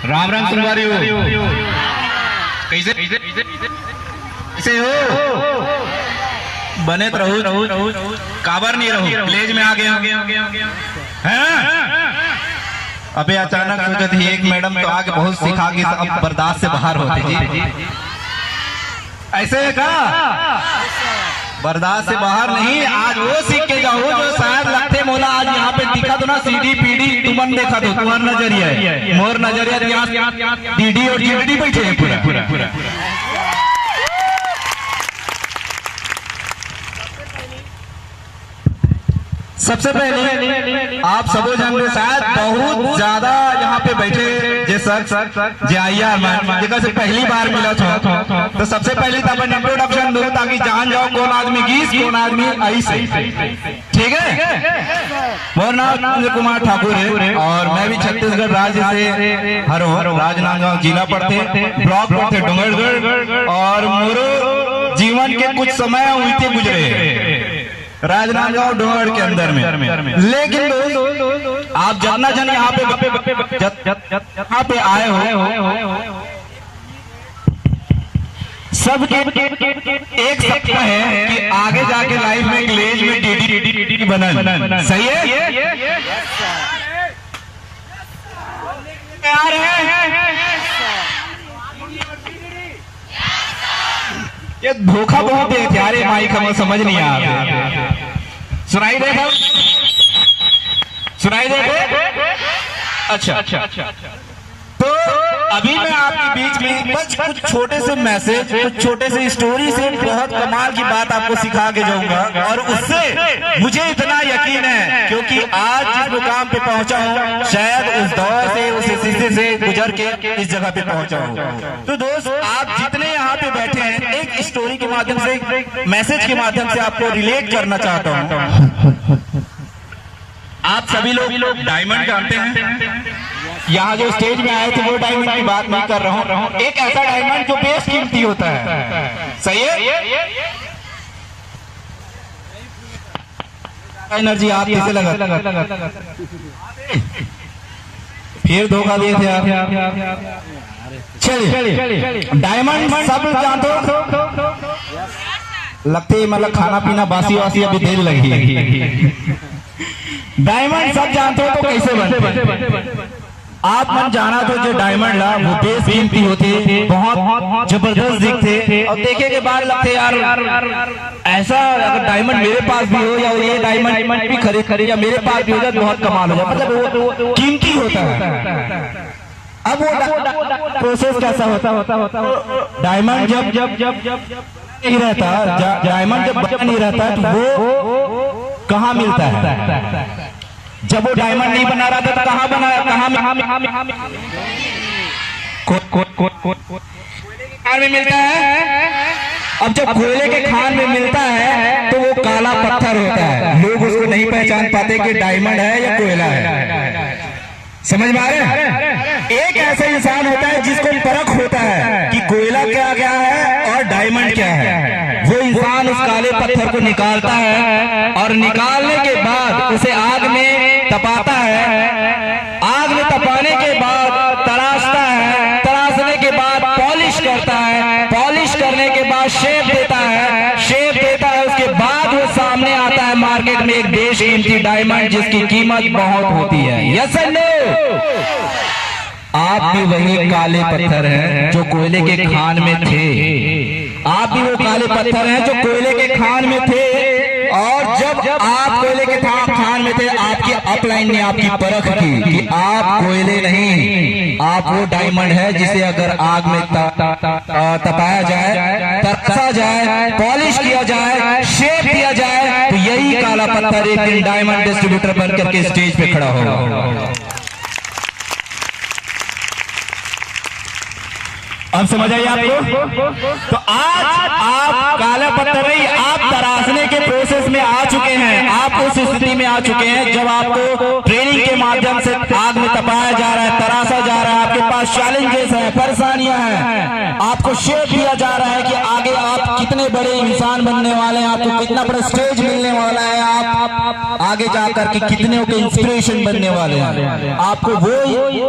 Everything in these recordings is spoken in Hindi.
राम राम सुनवारी हो। कैसे कैसे हो? बने तो रहू काबर नहीं रहू, प्लेज में आ गया हैं? अबे अचानक सोचा थी एक मैडम तो आके बहुत सिखा के अब बर्दाश्त से बाहर होते जी। ऐसे है का? बर्दाश्त से बाहर नहीं, आज वो सीख के जाओ जो शायद लगते मोला आज यहाँ पे दिखा तो ना सीडी पीडी तुमन देखा तो तुम्हारा नजरिया है, मोर नजरिया डीडी और जीडी बैठे हैं पूरा। सबसे पहले आप सबो जान रहे शायद बहुत ज्यादा यहाँ पे बैठे जे सर जगह से पहली बार मिला था, तो सबसे पहले तो अपन इंट्रोडक्शन दो ताकि जान जाओ कौन आदमी गीस कौन आदमी ऐसे, ठीक है? मेरा नाम अनिल कुमार ठाकुर है और मैं भी छत्तीसगढ़ राज्य से हरो राजनांदगांव जिला पड़ते, ब्लॉक पड़ते डूंगरगढ़, और मोरो जीवन के कुछ समय उलटे गुजरे राजनांदगांव डोंगरगढ़ के अंदर में। लेकिन दोस्त आप जितना जन यहाँ पे आए हो सब एक सपना है कि आगे जाके लाइफ में ग्लेज में डीडी बनन, सही है? ये धोखा बहुत है यारे, माइक हमें समझ नहीं आ रहा। सुनाई दे सुनाई दे? अच्छा। तो अभी मैं आपके बीच में बस कुछ छोटे से मैसेज, कुछ छोटे से स्टोरी से बहुत कमाल की बात आपको सिखा के जाऊंगा, और उससे मुझे इतना यकीन है क्योंकि आज जिस मुकाम पे पहुंचा हूं शायद उस दौर से उस स्थिति से गुजर के इस जगह पे पहुंचा हूं। तो दोस्त आप जितने यहाँ पे बैठे हैं एक स्टोरी के माध्यम से, मैसेज के माध्यम से आपको रिलेट करना चाहता हूँ। आप सभी लोग डायमंड जानते हैं, यहाँ जो स्टेज में आए थे वो डायमंड की बात नहीं कर रहा हूँ, एक ऐसा डायमंड जो बेस कीमती होता है, सही है? एनर्जी आप कैसे लगा? फिर धोखा दिए थे आप। चलिए डायमंड सब जानते हो, लगते मतलब खाना पीना बासी वासी अभी देर लगी। डायमंड सब जानते हो तो कैसे बनते? आप मन जाना तो जो डायमंड ला वो बेस कीमती होते, बहुत जबरदस्त दिखते, और देखे के बाद लगते यार ऐसा अगर डायमंड मेरे पास भी हो या ये डायमंड भी खरीद या मेरे पास भी हो जाए बहुत कमाल हो जाए, मतलब वो कीमती होता है। अब वो प्रोसेस कैसा होता? डायमंड जब नहीं रहता, डायमंड जब बना नहीं रहता तो वो कहाँ मिलता है? जब वो डायमंड नहीं बना रहा था तो कहाँ खान में मिलता है। अब जब कोयले के खान में मिलता है तो वो काला पत्थर होता है, लोग उसको नहीं पहचान पाते कि डायमंड है या कोयला है। समझ में आ रहे हैं? एक ऐसा इंसान होता है जिसको परख होता है कि कोयला क्या है और डायमंड क्या है। वो इंसान उस काले पत्थर को निकालता है और निकालने के बाद उसे आग में तपाता है, आग में तपाने के बाद तराशता है, तराशने के बाद पॉलिश करता है, पॉलिश करने के बाद शेप देता है, शेप देता है, उसके बाद वो सामने आता है मार्केट में एक बेश कीमती डायमंड जिसकी कीमत बहुत होती है। Yes and no? आप भी वही काले पत्थर हैं जो कोयले के खान में थे, आप भी वो काले पत्थर हैं जो कोयले के खान में थे, और जब आप कोयले के खान में थे आपकी अपलाइन ने आपकी परख की कि आप कोयले नहीं, आप वो डायमंड है जिसे अगर आग में तपाया जाए, तरसा जाए, पॉलिश किया जाए, शेप दिया जाए तो यही काला पत्थर एक दिन डायमंड डिस्ट्रीब्यूटर बनकर के स्टेज पे खड़ा होगा। अब समझ आइए आपको? तो आज आप काला पत्थर नहीं, आप तराशने के प्रोसेस में आ चुके हैं, आप उस स्थिति में आ चुके हैं जब आपको ट्रेनिंग के माध्यम से आग में तपाया जा रहा है, तराशा जा रहा है, आपके पास पास चैलेंजेस हैं, परेशानियां हैं, आपको शेप दिया जा रहा है कि आगे आप कितने बड़े इंसान बनने वाले हैं, आपको कितना बड़ा स्टेज मिलने वाला है, आप आगे जाकर के कितने के इंस्पिरेशन बनने वाले हैं। आपको वो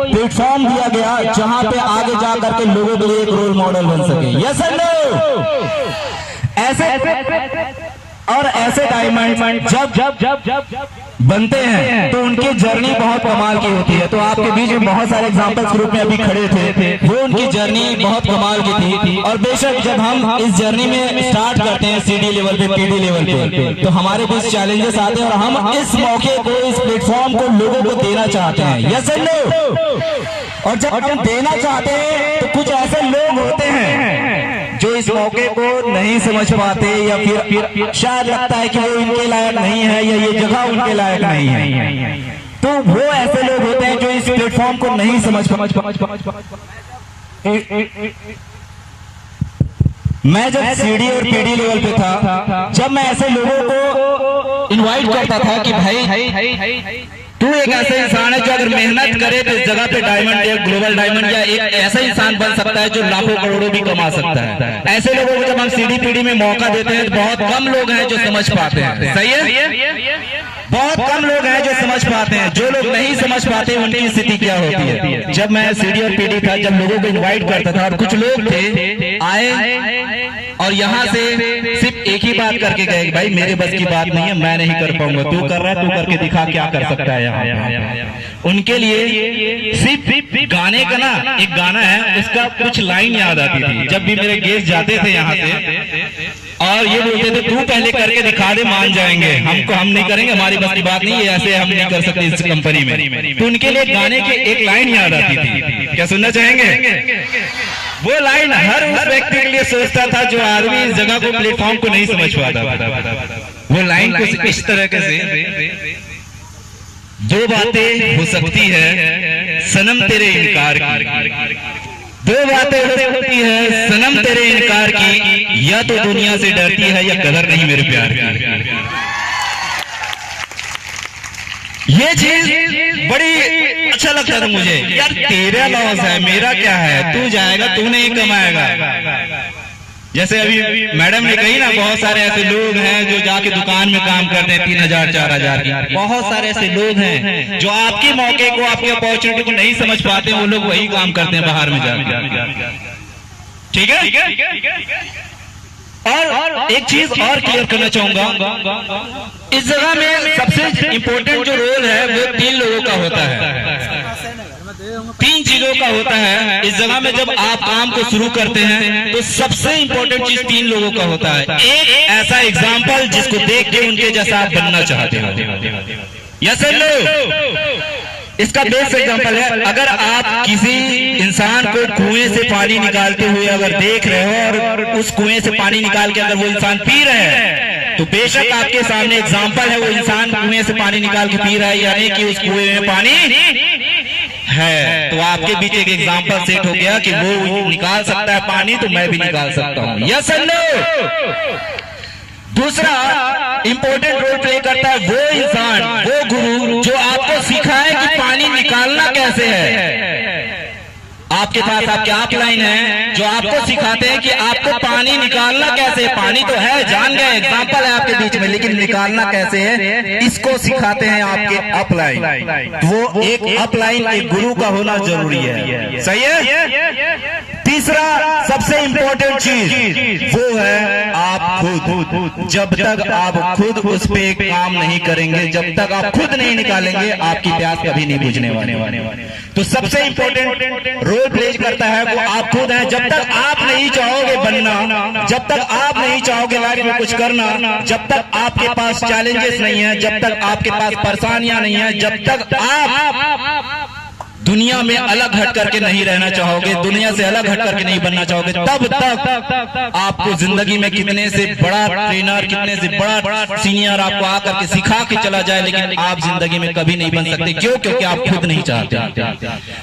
प्लेटफॉर्म दिया गया जहां पे आगे जाकर के लोगों के लिए एक रोल मॉडल बन सके। Yes and no. ऐसे डायमंड जब बनते हैं तो उनकी जर्नी बहुत कमाल की होती है। तो आपके बीच में बहुत सारे एग्जांपल्स ग्रुप में अभी खड़े थे, वो उनकी जर्नी बहुत कमाल की थी। और बेशक जब हम इस जर्नी में स्टार्ट करते हैं CD लेवल पे, PD लेवल पे, तो हमारे बीच चैलेंजेस आते हैं और हम इस मौके को, इस प्लेटफॉर्म को लोगों को देना चाहते हैं। Yes and no. और जब हम देना चाहते हैं तो कुछ ऐसे लोग होते हैं जो इस मौके को नहीं समझ पाते, या फिर शायद लगता है कि वो इनके लायक नहीं है या ये जगह उनके लायक नहीं है। तो वो ऐसे लोग होते हैं जो इस प्लेटफॉर्म को नहीं समझ मैं जब CD और PD लेवल पे था, जब मैं ऐसे लोगों को इनवाइट करता था कि भाई तू एक ऐसा इंसान है जो अगर मेहनत करे तो इस जगह पे डायमंड या ग्लोबल डायमंड या एक ऐसा इंसान बन सकता है जो लाखों करोड़ों भी कमा सकता है। ऐसे लोगों को जब हम CD PD में मौका देते हैं तो बहुत कम लोग हैं जो समझ पाते हैं। सही है? बहुत कम लोग हैं जो समझ पाते हैं। जो लोग नहीं समझ पाते उनकी स्थिति क्या होती है। जब मैं CD और PD था, जब लोगों को इन्वाइट करता था और कुछ लोग थे आए और यहाँ से सिर्फ एक ही बात करके गए, भाई मेरे बस की बात नहीं है, मैं नहीं कर पाऊंगा, तू कर रहा है, तू करके दिखा क्या कर सकता है यहाँ। उनके लिए सिर्फ गाने का ना एक गाना है, उसका कुछ लाइन याद आती थी। जब भी मेरे गेस्ट जाते थे यहाँ से और ये बोलते थे तू पहले करके दिखा दे, मान जाएंगे, हम नहीं करेंगे, हमारी बस की बात नहीं है, ऐसे हम नहीं कर सकते इस कंपनी में। तो उनके लिए गाने की एक लाइन याद आती थी, क्या सुनना चाहेंगे? वो लाइन हर उस व्यक्ति के लिए सोचता था जो आदमी इस जगह को, प्लेटफॉर्म को नहीं समझ पाता। वो लाइन कुछ इस तरह से, दो बातें हो सकती है सनम तेरे इनकार की, दो बातें हो सकती है सनम तेरे इनकार की, या तो दुनिया से डरती है या कदर नहीं मेरे प्यार की। ये चीज बड़ी अच्छा लगता था मुझे, यार तेरा लॉस है, मेरा क्या है, तू जाएगा, तू नहीं कमाएगा। जैसे अभी मैडम ने कही ना, बहुत सारे ऐसे लोग हैं जो जाके दुकान में काम करते हैं 3000 4000 की। बहुत सारे ऐसे लोग हैं जो आपके मौके को, आपकी अपॉर्चुनिटी को नहीं समझ पाते, वो लोग वही काम करते हैं बाहर में जाकर। ठीक है? और एक चीज और क्लियर करना चाहूंगा, इस जगह में सबसे इम्पोर्टेंट जो रोल है वो 3 लोगों का होता है, 3 चीजों का होता है। इस जगह में जब आप काम को शुरू करते हैं तो सबसे इम्पोर्टेंट चीज 3 लोगों का होता है। एक ऐसा एग्जाम्पल जिसको देख के उनके जैसा आप बनना चाहते हो। Yes and no. इसका बेस्ट एग्जांपल है, अगर आप किसी इंसान को कुएं से पानी निकालते हुए अगर देख रहे हो और उस कुएं से पानी निकाल के अगर वो इंसान पी रहे हैं, तो बेशक आपके सामने एग्जांपल है, वो इंसान कुएं से पानी निकाल के पी रहा है, यानी कि उस कुएं में पानी है। तो आपके बीच एक एग्जांपल सेट हो गया कि वो निकाल सकता है पानी, तो मैं भी निकाल सकता हूँ। Yes and no. दूसरा इंपॉर्टेंट रोल प्ले करता है वो इंसान, वो गुरु जो आपको सिखाए कि पानी निकालना कैसे है। आपके पास आपके अपलाइन है जो आपको सिखाते हैं कि आपको पानी निकालना कैसे है। पानी तो है, जान गए, एग्जांपल है आपके बीच में, लेकिन निकालना कैसे है इसको सिखाते हैं आपके अपलाइन। वो एक अपलाइन एक गुरु का होना जरूरी है। सही है? तीसरा सबसे इंपॉर्टेंट चीज वो है आप खुद। जब तक आप खुद उस पे काम नहीं करेंगे, जब तक आप खुद नहीं निकालेंगे, आपकी प्यास कभी नहीं बुझने वाले। तो सबसे इंपॉर्टेंट रोल प्ले करता है वो आप खुद हैं। जब तक आप नहीं चाहोगे बनना, जब तक आप नहीं चाहोगे लाइफ में कुछ करना, जब तक आपके पास चैलेंजेस नहीं है, जब तक आपके पास परेशानियां नहीं है, जब तक आप दुनिया में अलग हट करके नहीं रहना चाहोगे, दुनिया से अलग हट करके नहीं बनना चाहोगे, तब तक आपको जिंदगी में कितने से बड़ा ट्रेनर, कितने से बड़ा सीनियर आपको आकर के सिखा के चला जाए, लेकिन आप जिंदगी में कभी नहीं बन सकते। क्यों? क्योंकि आप खुद नहीं चाहते।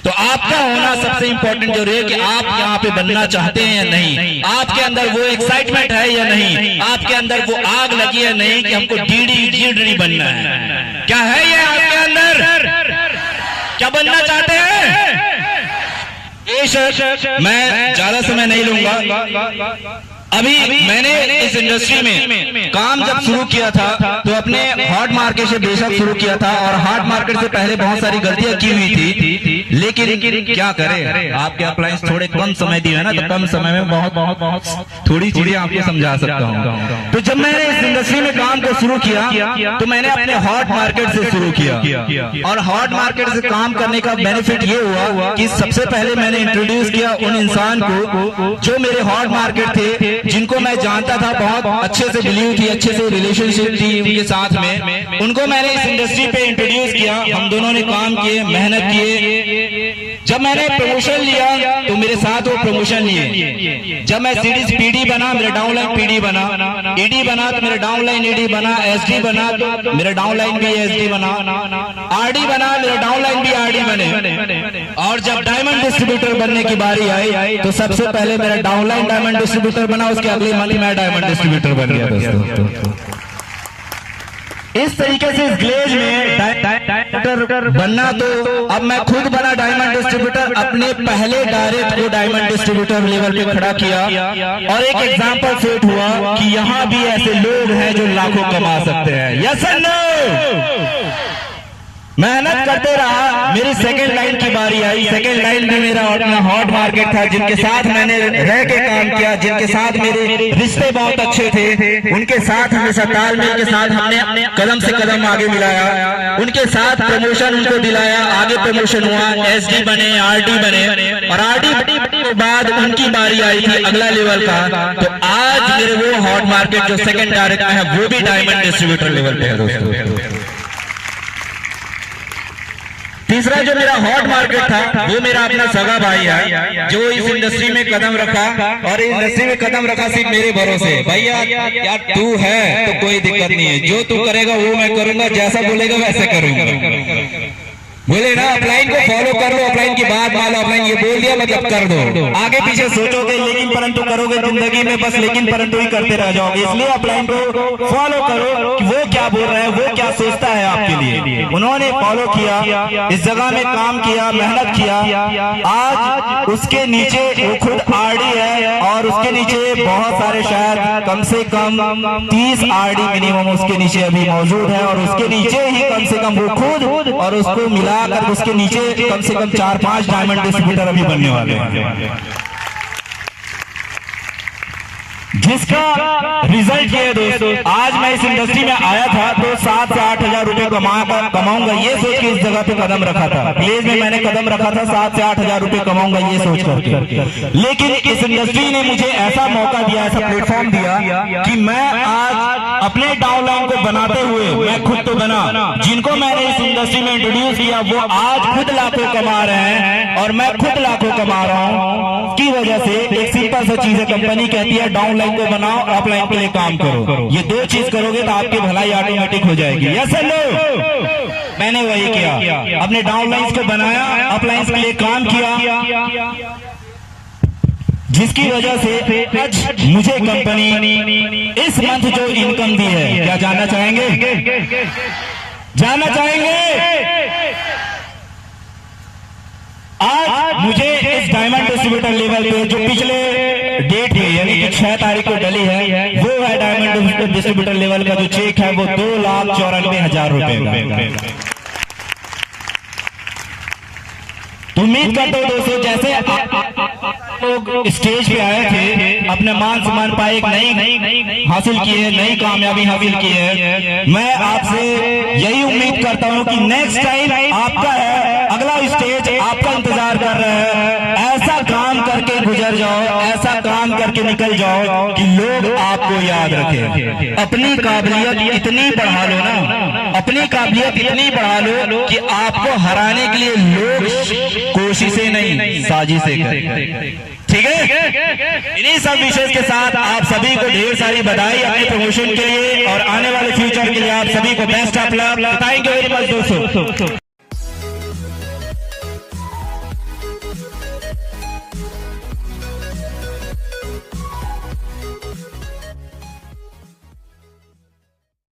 तो आपका होना सबसे इंपॉर्टेंट जरूरी है कि आप यहाँ पे बनना चाहते हैं या नहीं, आपके अंदर वो एक्साइटमेंट है या नहीं, आपके अंदर वो आग लगी है नहीं कि हमको डीडी बनना है। क्या है ये आपके अंदर? क्या बनना चाहते हैं? बेशक मैं ज्यादा समय नहीं लूंगा। अभी मैंने इस इंडस्ट्री में काम जब शुरू किया था तो अपने हॉट मार्केट से बेशक शुरू किया था, और हॉट मार्केट से पहले बहुत सारी गलतियां की हुई थी, लेकिन क्या करें, आपके अप्लायंस थोड़े कम समय दिए है ना, तो कम समय में बहुत थोड़ी चीजें आपको समझा सकता हूँ। तो जब मैंने इस इंडस्ट्री में काम को शुरू किया तो मैंने अपने हॉट मार्केट से शुरू किया, और हॉट मार्केट से काम करने का बेनिफिट ये हुआ कि सबसे पहले मैंने इंट्रोड्यूस किया उन इंसान को जो मेरे हॉट मार्केट थे, जिनको मैं जानता था, बहुत अच्छे से बिलीव थी, अच्छे से रिलेशनशिप थी उनके साथ में, उनको मैंने इस इंडस्ट्री पे इंट्रोड्यूस किया। हम दोनों ने काम किए, मेहनत किए। जब मैंने प्रमोशन लिया तो मेरे साथ वो प्रमोशन लिए। जब मैं सीडीज पीडी बना, मेरा डाउनलाइन पीडी बना, ईडी बना तो मेरा डाउनलाइन ईडी बना, एसडी बना तो मेरा डाउनलाइन भी एसडी बना, आरडी बना, मेरा डाउनलाइन भी आरडी बने। और जब डायमंड डिस्ट्रीब्यूटर बनने की बारी आई तो सबसे पहले मेरा डाउनलाइन डायमंड डिस्ट्रीब्यूटर बना, उसके अगले मंथ मैं डायमंड डिस्ट्रीब्यूटर बन गया दोस्तों। इस तरीके से इस ग्लेज में डायरेक्टर बनना, तो अब मैं खुद बना डायमंड डिस्ट्रीब्यूटर, अपने पहले डायरेक्ट को डायमंड डिस्ट्रीब्यूटर लेवल पे खड़ा किया, और एक एग्जांपल सेट हुआ कि यहाँ भी ऐसे लोग हैं जो लाखों कमा सकते हैं। यस और नो? मेहनत करते रहा, मेरी सेकंड लाइन की बारी आई। सेकंड लाइन भी मेरा अपना हॉट मार्केट था, जिनके साथ मैंने रह के काम किया, जिनके साथ मेरे रिश्ते बहुत अच्छे थे, उनके साथ हमेशा तालमेल के साथ हमने कदम से कदम आगे मिलाया, उनके साथ प्रमोशन उनको दिलाया, आगे प्रमोशन हुआ, एसडी बने, आरडी बने, और आरडी के बाद उनकी बारी आई थी अगला लेवल का। तो आज मेरे वो हॉट मार्केट जो सेकंड डायरेक्ट है वो भी डायमंड डिस्ट्रीब्यूटर लेवल पे है दोस्तों। तीसरा जो मेरा हॉट मार्केट था वो मेरा अपना सगा भाई है, जो इस इंडस्ट्री में कदम रखा, और इस इंडस्ट्री में कदम रखा सिर्फ मेरे भरोसे। भैया यार तू है तो कोई दिक्कत नहीं है, जो तू करेगा वो मैं करूंगा, जैसा बोलेगा वैसे करूंगा। बोले ना, अपलाइन को फॉलो कर लो, अपलाइन की बात मान लो, अपलाइन ये बोल दिया मतलब कर दो। आगे पीछे सोचोगे लेकिन परंतु करोगे जिंदगी में बस लेकिन परंतु ही करते रह जाओगे। इसलिए अपलाइन को फॉलो करो कि वो क्या बोल रहा है, वो क्या सोचता है आपके लिए। उन्होंने फॉलो किया, इस जगह में काम किया, मेहनत किया, आज उसके नीचे वो खुद आरडी है, और उसके नीचे बहुत सारे शायद कम से कम 30 आरडी मिनिमम उसके नीचे अभी मौजूद है, और उसके नीचे ही कम से कम वो खुद और उसको मिला कर उसके नीचे कम से कम 4-5 डायमंड डिस्ट्रीब्यूटर अभी बनने वाले हैं, जिसका रिजल्ट ये है दोस्तों। आज मैं इस इंडस्ट्री में आया था तो 7 से 8 हजार रुपए कमाऊंगा ये सोच के इस जगह पे कदम रखा था। प्लेस में मैंने कदम रखा था 7 से 8 हजार रुपए कमाऊंगा ये सोच करके, लेकिन इस इंडस्ट्री ने मुझे ऐसा मौका दिया, ऐसा प्लेटफॉर्म दिया कि मैं आज अपने डाउनलाइन को बनाते हुए मैं खुद तो बना, जिनको मैंने इस इंडस्ट्री में इंट्रोड्यूस किया वो आज खुद लाखों कमा रहे हैं, और मैं खुद लाखों कमा रहा हूँ। की वजह से एक सिंपल सा चीज है, कंपनी कहती है डाउनलाइन को बनाओ, ऑफलाइन के लिए काम करो। ये दो चीज करोगे तो आपकी भलाई ऑटोमेटिक हो जाएगी। यस और नो? मैंने वही किया, अपने डाउनलाइन को बनाया, ऑफलाइन के लिए काम किया, जिसकी वजह से आज मुझे कंपनी इस मंथ जो इनकम दी है, क्या जानना चाहेंगे? जानना चाहेंगे? आज मुझे इस डायमंड डिस्ट्रीब्यूटर लेवल पे जो पिछले डेट है यानी कि 6 तारीख को डली है, वो है डायमंड डिस्ट्रीब्यूटर लेवल का जो चेक है वो 2,94,000 रुपए का। उम्मीद करते हो दोस्तों, जैसे लोग स्टेज पे आए थे, अपने मान सम्मान पाए, एक नई हासिल किए, नई कामयाबी हासिल की है, मैं आपसे यही उम्मीद करता हूं कि नेक्स्ट टाइम आपका है, अगला स्टेज आपका इंतजार कर रहा है। ऐसा काम करके गुजर जाओ, ऐसा काम करके निकल जाओ कि लोग आपको याद रखें। अपनी काबिलियत इतनी बढ़ा लो ना, अपनी काबिलियत इतनी बढ़ा लो कि आपको हराने के लिए लोग कोशिशें नहीं साजिशें करें। ठीक है? इन्हीं सब विशेष के साथ आप सभी को ढेर सारी बधाई अपने प्रमोशन के लिए और आने वाले फ्यूचर के लिए। आप सभी को best of luck. Thank you very much दोस्तों।